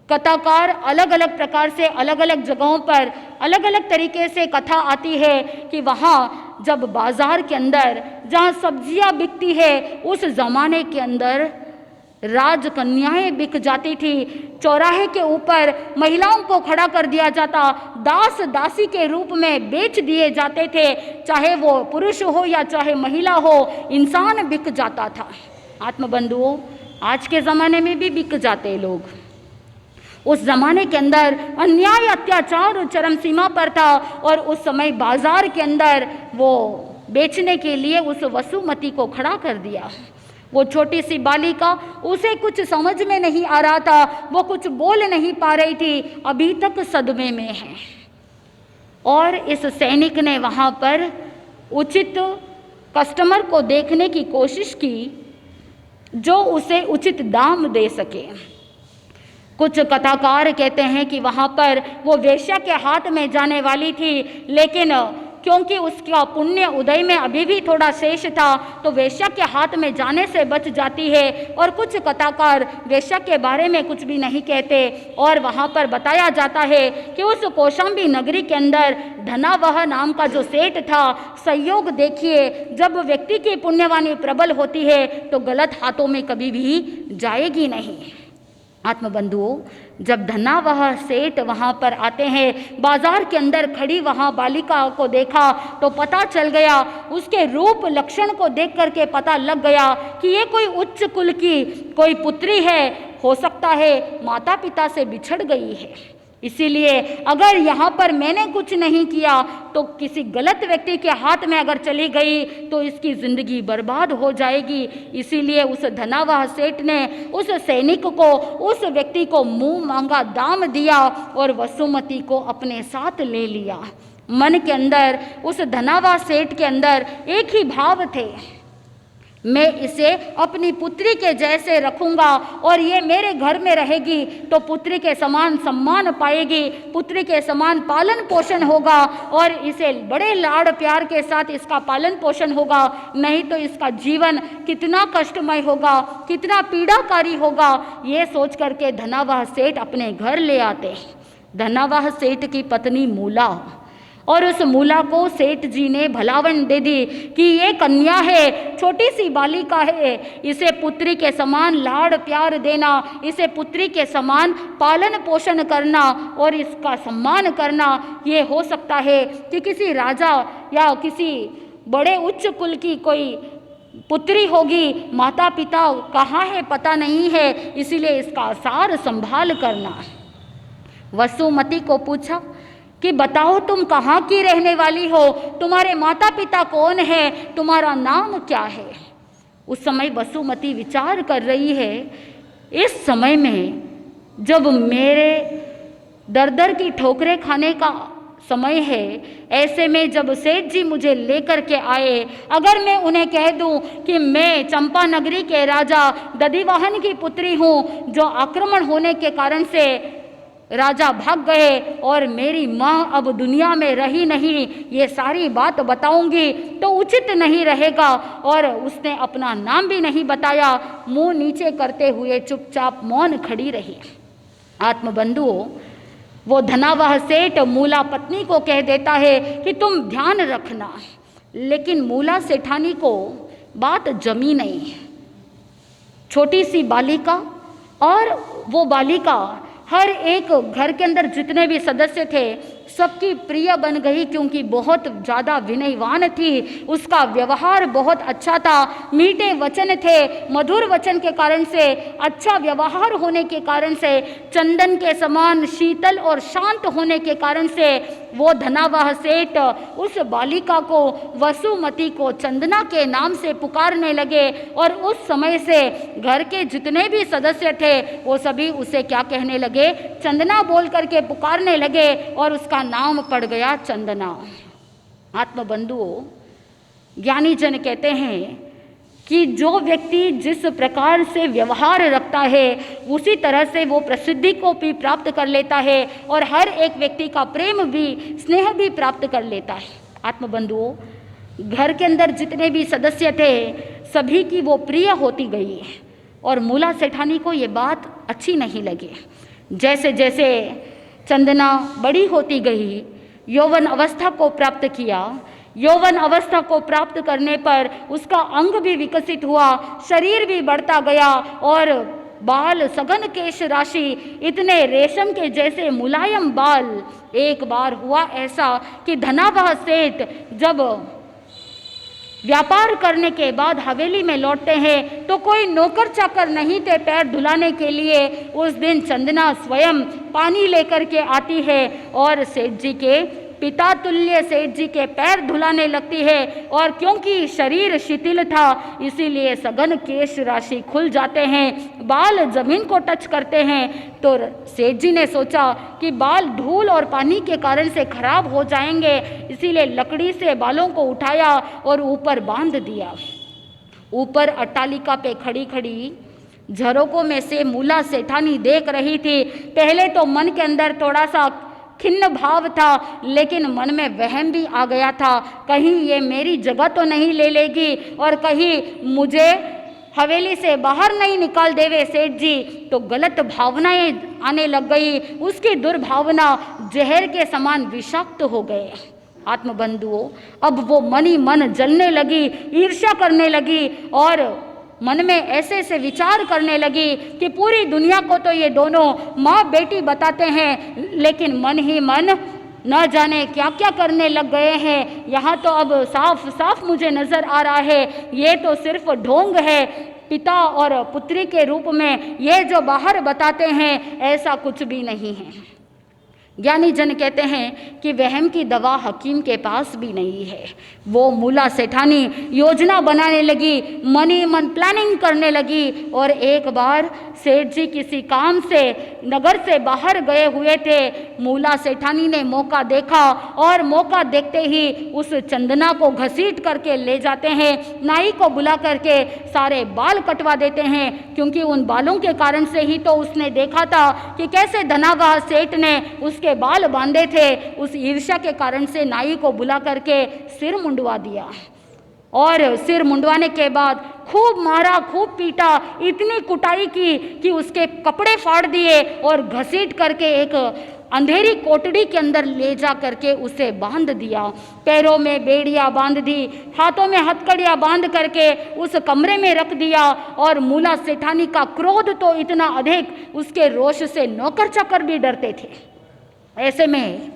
कथाकार अलग अलग प्रकार से अलग अलग जगहों पर अलग अलग तरीके से कथा आती है कि वहाँ जब बाजार के अंदर जहाँ सब्जियाँ बिकती है उस ज़माने के अंदर राजकन्याएं बिक जाती थी। चौराहे के ऊपर महिलाओं को खड़ा कर दिया जाता, दास दासी के रूप में बेच दिए जाते थे, चाहे वो पुरुष हो या चाहे महिला हो, इंसान बिक जाता था। आत्मबंधुओं, आज के ज़माने में भी बिक जाते लोग। उस ज़माने के अंदर अन्याय अत्याचार चरम सीमा पर था और उस समय बाजार के अंदर वो बेचने के लिए उस वसुमती को खड़ा कर दिया। वो छोटी सी बालिका, उसे कुछ समझ में नहीं आ रहा था, वो कुछ बोल नहीं पा रही थी, अभी तक सदमे में है। और इस सैनिक ने वहाँ पर उचित कस्टमर को देखने की कोशिश की जो उसे उचित दाम दे सके। कुछ कथाकार कहते हैं कि वहाँ पर वो वेश्या के हाथ में जाने वाली थी, लेकिन क्योंकि उसका पुण्य उदय में अभी भी थोड़ा शेष था तो वेश्या के हाथ में जाने से बच जाती है। और कुछ कथाकार वेश्या के बारे में कुछ भी नहीं कहते। और वहाँ पर बताया जाता है कि उस कौशाम्बी नगरी के अंदर धनावह नाम का जो सेठ था, संयोग देखिए, जब व्यक्ति की पुण्यवानी प्रबल होती है तो गलत हाथों में कभी भी जाएगी नहीं। आत्मबंधुओं, जब धनावह सेठ वहाँ पर आते हैं, बाजार के अंदर खड़ी वहाँ बालिका को देखा तो पता चल गया, उसके रूप लक्षण को देख करके पता लग गया कि ये कोई उच्च कुल की कोई पुत्री है, हो सकता है माता पिता से बिछड़ गई है। इसीलिए अगर यहाँ पर मैंने कुछ नहीं किया तो किसी गलत व्यक्ति के हाथ में अगर चली गई तो इसकी ज़िंदगी बर्बाद हो जाएगी। इसीलिए उस धनावह सेठ ने उस सैनिक को, उस व्यक्ति को मुंह मांगा दाम दिया और वसुमती को अपने साथ ले लिया। मन के अंदर उस धनावह सेठ के अंदर एक ही भाव थे, मैं इसे अपनी पुत्री के जैसे रखूंगा और ये मेरे घर में रहेगी तो पुत्री के समान सम्मान पाएगी, पुत्री के समान पालन पोषण होगा और इसे बड़े लाड़ प्यार के साथ इसका पालन पोषण होगा। नहीं तो इसका जीवन कितना कष्टमय होगा, कितना पीड़ाकारी होगा, ये सोच करके धनावह सेठ अपने घर ले आते। धनावह सेठ की पत्नी मूला, और उस मूला को सेठ जी ने भलावन दे दी कि ये कन्या है, छोटी सी बालिका है, इसे पुत्री के समान लाड़ प्यार देना, इसे पुत्री के समान पालन पोषण करना और इसका सम्मान करना। ये हो सकता है कि किसी राजा या किसी बड़े उच्च कुल की कोई पुत्री होगी, माता पिता कहाँ है पता नहीं है, इसीलिए इसका सार संभाल करना। वसुमती को पूछा कि बताओ तुम कहाँ की रहने वाली हो, तुम्हारे माता पिता कौन है, तुम्हारा नाम क्या है। उस समय वसुमती विचार कर रही है, इस समय में जब मेरे दर दर की ठोकरें खाने का समय है, ऐसे में जब सेठ जी मुझे लेकर के आए, अगर मैं उन्हें कह दूं कि मैं चंपा नगरी के राजा दधिवाहन की पुत्री हूँ जो आक्रमण होने के कारण से राजा भाग गए और मेरी माँ अब दुनिया में रही नहीं, ये सारी बात बताऊंगी तो उचित नहीं रहेगा। और उसने अपना नाम भी नहीं बताया, मुंह नीचे करते हुए चुपचाप मौन खड़ी रही। आत्मबंधुओं, वो धनावह सेठ मूला पत्नी को कह देता है कि तुम ध्यान रखना, लेकिन मूला सेठानी को बात जमी नहीं। छोटी सी बालिका, और वो बालिका हर एक घर के अंदर जितने भी सदस्य थे सबकी प्रिय बन गई, क्योंकि बहुत ज़्यादा विनयवान थी, उसका व्यवहार बहुत अच्छा था, मीठे वचन थे, मधुर वचन के कारण से, अच्छा व्यवहार होने के कारण से, चंदन के समान शीतल और शांत होने के कारण से वो धनावह सेठ उस बालिका को, वसुमती को चंदना के नाम से पुकारने लगे। और उस समय से घर के जितने भी सदस्य थे वो सभी उसे क्या कहने लगे, चंदना बोल करके पुकारने लगे, और उसका नाम पड़ गया चंदना। आत्मबंधुओं, ज्ञानी जन कहते हैं कि जो व्यक्ति जिस प्रकार से व्यवहार रखता है उसी तरह से वो प्रसिद्धि को भी प्राप्त कर लेता है, और हर एक व्यक्ति का प्रेम भी, स्नेह भी प्राप्त कर लेता है। आत्मबंधुओं, घर के अंदर जितने भी सदस्य थे सभी की वो प्रिय होती गई, और मूला सेठानी को ये बात अच्छी नहीं लगी। जैसे जैसे चंदना बड़ी होती गई, यौवन अवस्था को प्राप्त किया, यौवन अवस्था को प्राप्त करने पर उसका अंग भी विकसित हुआ, शरीर भी बढ़ता गया, और बाल सघन केश राशि, इतने रेशम के जैसे मुलायम बाल। एक बार हुआ ऐसा कि धनावह सेठ जब व्यापार करने के बाद हवेली में लौटते हैं तो कोई नौकर चाकर नहीं थे पैर धुलाने के लिए। उस दिन चंदना स्वयं पानी लेकर के आती है और सेठ जी के पिता तुल्य सेठ जी के पैर धुलाने लगती है, और क्योंकि शरीर शिथिल था इसीलिए सघन केश राशि खुल जाते हैं, बाल जमीन को टच करते हैं। तो सेठ जी ने सोचा कि बाल धूल और पानी के कारण से खराब हो जाएंगे, इसीलिए लकड़ी से बालों को उठाया और ऊपर बांध दिया। ऊपर अट्टालिका पे खड़ी खड़ी झरोकों में से मूला सेठानी देख रही थी। पहले तो मन के अंदर थोड़ा सा खिन्न भाव था, लेकिन मन में वहम भी आ गया था, कहीं ये मेरी जगह तो नहीं ले लेगी और कहीं मुझे हवेली से बाहर नहीं निकाल देवे सेठ जी। तो गलत भावनाएं आने लग गई, उसकी दुर्भावना जहर के समान विषाक्त हो गए। आत्मबंधुओं, अब वो मन ही मन जलने लगी, ईर्ष्या करने लगी, और मन में ऐसे ऐसे विचार करने लगी कि पूरी दुनिया को तो ये दोनों माँ बेटी बताते हैं, लेकिन मन ही मन न जाने क्या क्या करने लग गए हैं। यहाँ तो अब साफ साफ मुझे नजर आ रहा है ये तो सिर्फ ढोंग है, पिता और पुत्री के रूप में ये जो बाहर बताते हैं ऐसा कुछ भी नहीं है। ज्ञानी जन कहते हैं कि वहम की दवा हकीम के पास भी नहीं है। वो मूला सेठानी योजना बनाने लगी, मन ही मन प्लानिंग करने लगी, और एक बार सेठ जी किसी काम से नगर से बाहर गए हुए थे। मूला सेठानी ने मौका देखा और मौका देखते ही उस चंदना को घसीट करके ले जाते हैं, नाई को बुला करके सारे बाल कटवा देते हैं, क्योंकि उन बालों के कारण से ही तो उसने देखा था कि कैसे धनागाह सेठ ने उसके बाल बांधे थे। उस ईर्ष्या के कारण से नाई को बुला करके सिर मुंडवा दिया, और सिर मुंडवाने के बाद खूब मारा, खूब पीटा, इतनी कुटाई की कि उसके कपड़े फाड़ दिए और घसीट करके एक अंधेरी कोठड़ी के अंदर ले जा करके उसे बांध दिया। पैरों में बेड़ियां बांध दी, हाथों में हथकड़ियां बांध करके उस कमरे में रख दिया। और मूला सेठानी का क्रोध तो इतना अधिक, उसके रोष से नौकर चाकर भी डरते थे। ऐसे में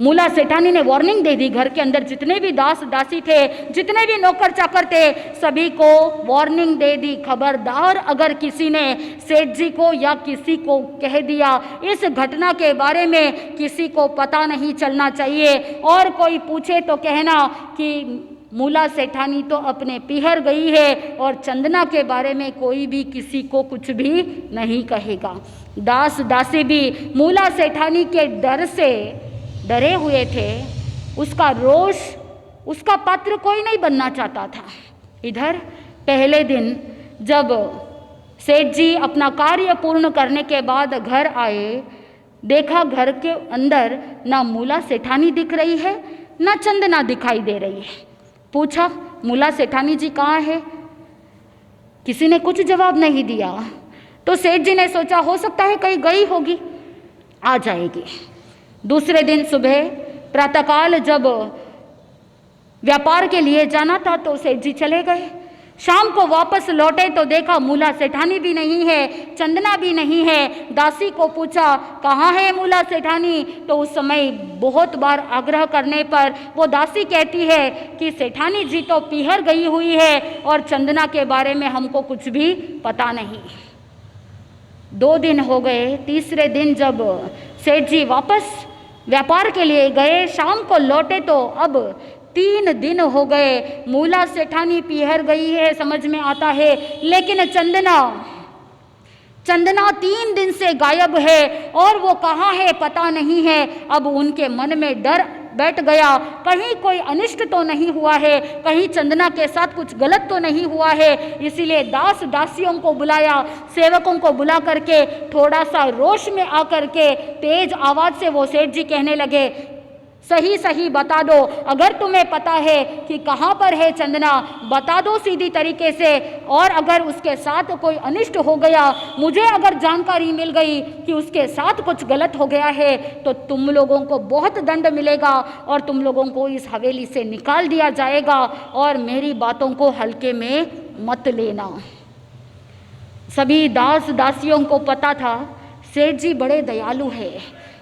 मूला सेठानी ने वार्निंग दे दी, घर के अंदर जितने भी दास दासी थे, जितने भी नौकर चाकर थे, सभी को वार्निंग दे दी, खबरदार अगर किसी ने सेठ जी को या किसी को कह दिया इस घटना के बारे में, किसी को पता नहीं चलना चाहिए, और कोई पूछे तो कहना कि मूला सेठानी तो अपने पीहर गई है और चंदना के बारे में कोई भी किसी को कुछ भी नहीं कहेगा। दास दासी भी मूला सेठानी के डर से डरे हुए थे, उसका रोष, उसका पात्र कोई नहीं बनना चाहता था। इधर पहले दिन जब सेठ जी अपना कार्य पूर्ण करने के बाद घर आए, देखा घर के अंदर ना मूला सेठानी दिख रही है ना चंदना दिखाई दे रही है। पूछा मूला सेठानी जी कहाँ है? किसी ने कुछ जवाब नहीं दिया। तो सेठ जी ने सोचा हो सकता है कहीं गई होगी, आ जाएगी। दूसरे दिन सुबह प्रातःकाल जब व्यापार के लिए जाना था तो सेठ जी चले गए। शाम को वापस लौटे तो देखा मूला सेठानी भी नहीं है, चंदना भी नहीं है। दासी को पूछा कहाँ है मूला सेठानी, तो उस समय बहुत बार आग्रह करने पर वो दासी कहती है कि सेठानी जी तो पीहर गई हुई है और चंदना के बारे में हमको कुछ भी पता नहीं। 2 दिन हो गए। तीसरे दिन जब सेठ जी वापस व्यापार के लिए गए, शाम को लौटे तो अब 3 दिन हो गए। मूला सेठानी पीहर गई है समझ में आता है, लेकिन चंदना 3 दिन से गायब है और वो कहाँ है पता नहीं है। अब उनके मन में डर बैठ गया, कहीं कोई अनिष्ट तो नहीं हुआ है, कहीं चंदना के साथ कुछ गलत तो नहीं हुआ है। इसीलिए दास दासियों को बुलाया, सेवकों को बुला करके थोड़ा सा रोष में आकर के तेज आवाज से वो सेठ जी कहने लगे, सही सही बता दो, अगर तुम्हें पता है कि कहाँ पर है चंदना बता दो सीधी तरीके से, और अगर उसके साथ कोई अनिष्ट हो गया, मुझे अगर जानकारी मिल गई कि उसके साथ कुछ गलत हो गया है तो तुम लोगों को बहुत दंड मिलेगा और तुम लोगों को इस हवेली से निकाल दिया जाएगा, और मेरी बातों को हल्के में मत लेना। सभी दास दासियों को पता था सेठ जी बड़े दयालु है,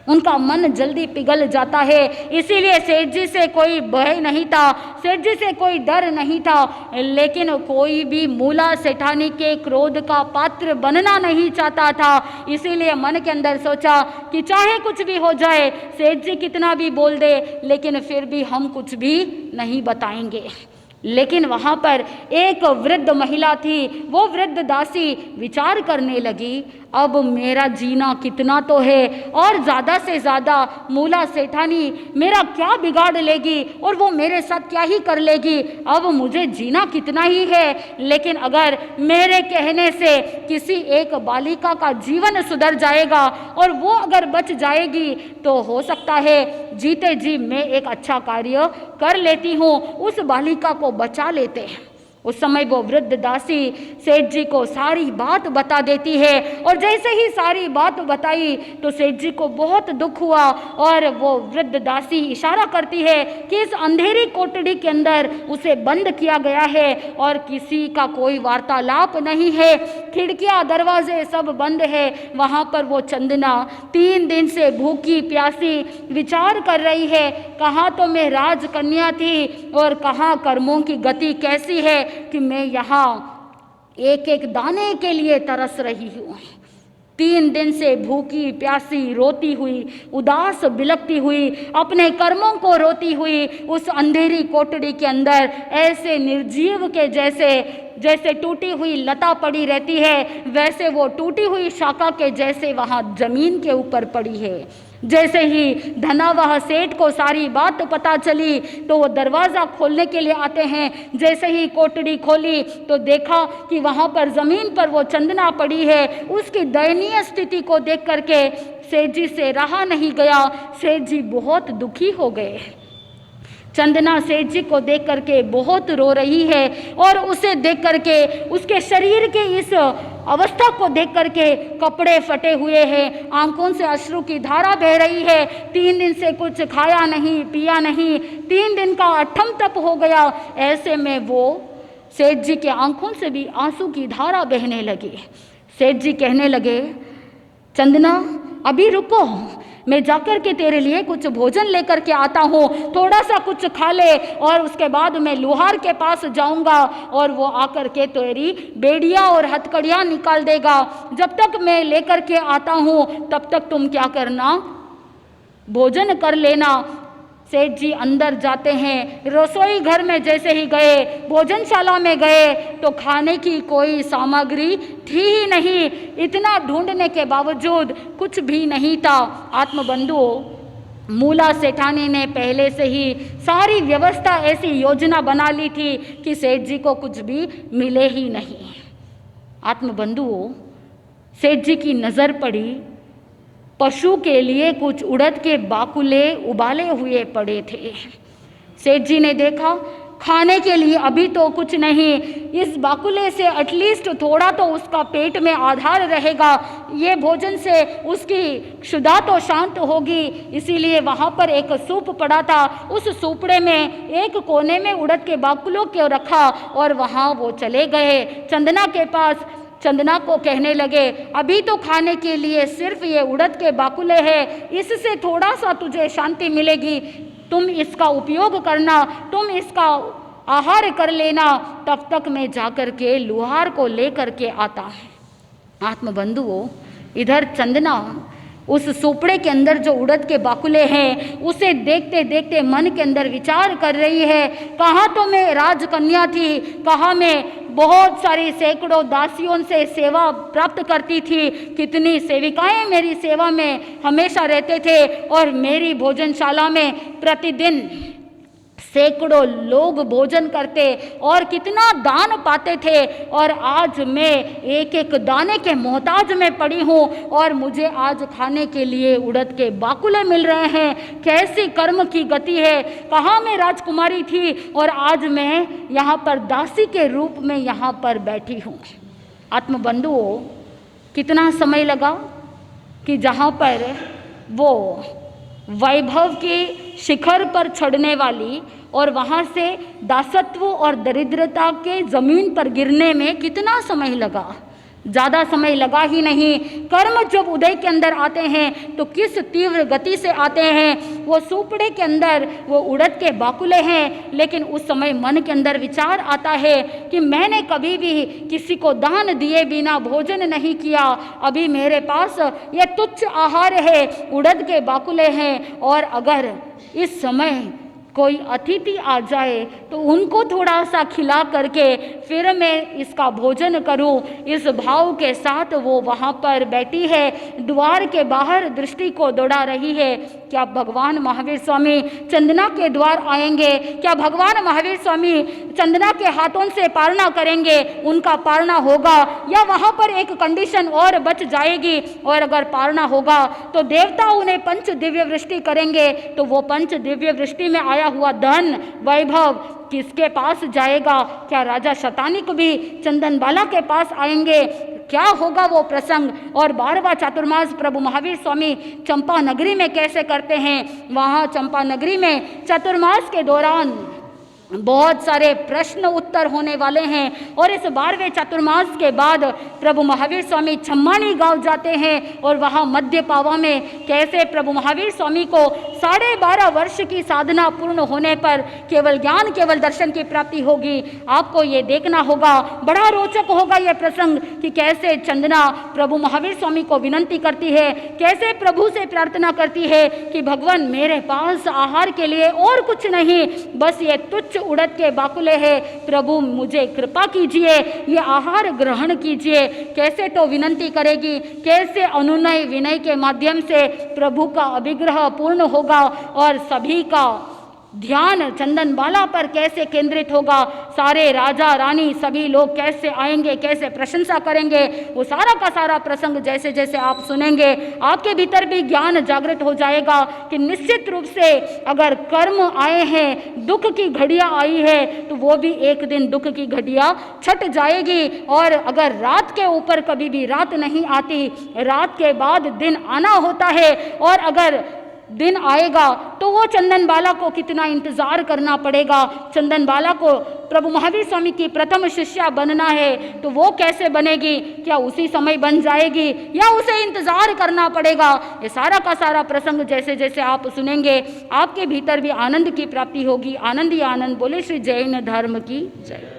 उनका मन जल्दी पिघल जाता है, इसीलिए सेठ जी से कोई भय नहीं था, सेठ जी से कोई डर नहीं था। लेकिन कोई भी मूला सेठानी के क्रोध का पात्र बनना नहीं चाहता था, इसीलिए मन के अंदर सोचा कि चाहे कुछ भी हो जाए, सेठ जी कितना भी बोल दे, लेकिन फिर भी हम कुछ भी नहीं बताएंगे। लेकिन वहाँ पर एक वृद्ध महिला थी, वो वृद्ध दासी विचार करने लगी, अब मेरा जीना कितना तो है और ज़्यादा से ज़्यादा मूला सेठानी मेरा क्या बिगाड़ लेगी और वो मेरे साथ क्या ही कर लेगी, अब मुझे जीना कितना ही है। लेकिन अगर मेरे कहने से किसी एक बालिका का जीवन सुधर जाएगा और वो अगर बच जाएगी तो हो सकता है जीते जी मैं एक अच्छा कार्य कर लेती हूँ, उस बालिका को बचा लेते हैं। उस समय वो वृद्ध दासी सेठ जी को सारी बात बता देती है, और जैसे ही सारी बात बताई तो सेठ जी को बहुत दुख हुआ, और वो वृद्ध दासी इशारा करती है कि इस अंधेरी कोठरी के अंदर उसे बंद किया गया है और किसी का कोई वार्तालाप नहीं है, खिड़कियां दरवाजे सब बंद है। वहाँ पर वो चंदना 3 दिन से भूखी प्यासी विचार कर रही है, कहाँ तो मैं राजकन्या थी और कहाँ कर्मों की गति कैसी है कि मैं यहाँ एक एक दाने के लिए तरस रही हूँ। 3 दिन से भूखी प्यासी रोती हुई, उदास बिलखती हुई, अपने कर्मों को रोती हुई उस अंधेरी कोठरी के अंदर ऐसे निर्जीव के जैसे टूटी हुई लता पड़ी रहती है, वैसे वो टूटी हुई शाखा के जैसे वहाँ जमीन के ऊपर पड़ी है। जैसे ही धनावह सेठ को सारी बात पता चली तो वो दरवाज़ा खोलने के लिए आते हैं। जैसे ही कोठरी खोली तो देखा कि वहाँ पर ज़मीन पर वो चंदना पड़ी है। उसकी दयनीय स्थिति को देख करके सेठ जी से रहा नहीं गया, सेठ जी बहुत दुखी हो गए। चंदना सेठ जी को देख करके बहुत रो रही है, और उसे देख करके उसके शरीर के इस अवस्था को देख करके कपड़े फटे हुए हैं, आंखों से अश्रु की धारा बह रही है। 3 दिन से कुछ खाया नहीं पिया नहीं, 3 दिन का अठम तप हो गया। ऐसे में वो सेठ जी के आंखों से भी आंसू की धारा बहने लगी। सेठ जी कहने लगे, चंदना अभी रुको, मैं जाकर के तेरे लिए कुछ भोजन लेकर के आता हूँ, थोड़ा सा कुछ खा ले, और उसके बाद मैं लोहार के पास जाऊँगा और वो आकर के तेरी बेड़ियाँ और हथकड़ियाँ निकाल देगा। जब तक मैं लेकर के आता हूँ तब तक तुम क्या करना, भोजन कर लेना। सेठ जी अंदर जाते हैं। रसोई घर में जैसे ही गए, भोजनशाला में गए तो खाने की कोई सामग्री थी ही नहीं। इतना ढूंढने के बावजूद कुछ भी नहीं था। आत्मबंधुओं, मूला सेठानी ने पहले से ही सारी व्यवस्था ऐसी योजना बना ली थी कि सेठ जी को कुछ भी मिले ही नहीं। आत्मबंधुओं, सेठ जी की नज़र पड़ी, पशु के लिए कुछ उड़द के बाकुले उबाले हुए पड़े थे। सेठ जी ने देखा खाने के लिए अभी तो कुछ नहीं, इस बाकुले से एटलीस्ट थोड़ा तो उसका पेट में आधार रहेगा, ये भोजन से उसकी क्षुधा तो शांत होगी। इसीलिए वहाँ पर एक सूप पड़ा था, उस सूपड़े में एक कोने में उड़द के बाकुलों को रखा और वहाँ वो चले गए चंदना के पास। चंदना को कहने लगे, अभी तो खाने के लिए सिर्फ ये उड़द के बाकुले हैं, इससे थोड़ा सा तुझे शांति मिलेगी, तुम इसका उपयोग करना, तुम इसका आहार कर लेना, तब तक मैं जाकर के लुहार को लेकर के आता है। आत्मबंधुओं, इधर चंदना उस सूपड़े के अंदर जो उड़द के बाकुले हैं उसे देखते देखते मन के अंदर विचार कर रही है, कहाँ तो मैं राजकन्या थी, कहाँ मैं बहुत सारी सैकड़ों दासियों से सेवा प्राप्त करती थी, कितनी सेविकाएं मेरी सेवा में हमेशा रहते थे और मेरी भोजनशाला में प्रतिदिन सैकड़ों लोग भोजन करते और कितना दान पाते थे, और आज मैं एक एक दाने के मोहताज में पड़ी हूँ और मुझे आज खाने के लिए उड़द के बाकुले मिल रहे हैं। कैसी कर्म की गति है, कहाँ मैं राजकुमारी थी और आज मैं यहाँ पर दासी के रूप में यहाँ पर बैठी हूँ। आत्मबंधुओं, कितना समय लगा कि जहाँ पर वो वैभव के शिखर पर चढ़ने वाली और वहाँ से दासत्व और दरिद्रता के ज़मीन पर गिरने में कितना समय लगा, ज़्यादा समय लगा ही नहीं। कर्म जब उदय के अंदर आते हैं तो किस तीव्र गति से आते हैं। वो सूपड़े के अंदर वो उड़द के बाकुले हैं, लेकिन उस समय मन के अंदर विचार आता है कि मैंने कभी भी किसी को दान दिए बिना भोजन नहीं किया, अभी मेरे पास ये तुच्छ आहार है, उड़द के बाकुले हैं, और अगर इस समय कोई अतिथि आ जाए तो उनको थोड़ा सा खिला करके फिर मैं इसका भोजन करूं, इस भाव के साथ वो वहाँ पर बैठी है, द्वार के बाहर दृष्टि को दौड़ा रही है। क्या भगवान महावीर स्वामी चंदना के द्वार आएंगे? क्या भगवान महावीर स्वामी चंदना के हाथों से पारना करेंगे? उनका पारना होगा या वहाँ पर एक कंडीशन और बच जाएगी, और अगर पारना होगा तो देवता उन्हें पंच दिव्य वृष्टि करेंगे, तो वो पंच दिव्य वृष्टि में आया हुआ धन वैभव किसके पास जाएगा? क्या राजा शतानिक भी चंदनबाला के पास आएंगे? क्या होगा वो प्रसंग? और 12वां चातुर्मास प्रभु महावीर स्वामी चंपा नगरी में कैसे करते हैं? वहाँ चंपा नगरी में चातुर्मास के दौरान बहुत सारे प्रश्न उत्तर होने वाले हैं, और इस 12वें चातुर्मास के बाद प्रभु महावीर स्वामी छम्मानी गांव जाते हैं और वहाँ मध्य पावा में कैसे प्रभु महावीर स्वामी को 12.5 वर्ष की साधना पूर्ण होने पर केवल ज्ञान केवल दर्शन की प्राप्ति होगी। आपको ये देखना होगा, बड़ा रोचक होगा यह प्रसंग कि कैसे चंदना प्रभु महावीर स्वामी को विनंती करती है, कैसे प्रभु से प्रार्थना करती है कि भगवान मेरे पास आहार के लिए और कुछ नहीं, बस ये तुच्छ उड़द के बाकुले है, प्रभु मुझे कृपा कीजिए, ये आहार ग्रहण कीजिए। कैसे तो विनंती करेगी, कैसे अनुनय विनय के माध्यम से प्रभु का अभिग्रह पूर्ण होगा और सभी का ध्यान चंदनबाला पर कैसे केंद्रित होगा, सारे राजा रानी सभी लोग कैसे आएंगे, कैसे प्रशंसा करेंगे, वो सारा का सारा प्रसंग जैसे जैसे आप सुनेंगे आपके भीतर भी ज्ञान जागृत हो जाएगा कि निश्चित रूप से अगर कर्म आए हैं, दुख की घड़ियाँ आई है, तो वो भी एक दिन दुख की घड़ियाँ छट जाएगी। और अगर रात के ऊपर कभी भी रात नहीं आती, रात के बाद दिन आना होता है, और अगर दिन आएगा तो वो चंदनबाला को कितना इंतज़ार करना पड़ेगा। चंदनबाला को प्रभु महावीर स्वामी की प्रथम शिष्या बनना है तो वो कैसे बनेगी? क्या उसी समय बन जाएगी या उसे इंतज़ार करना पड़ेगा? ये सारा का सारा प्रसंग जैसे जैसे आप सुनेंगे आपके भीतर भी आनंद की प्राप्ति होगी। आनंद ही आनंद। बोले श्री जैन धर्म की जय।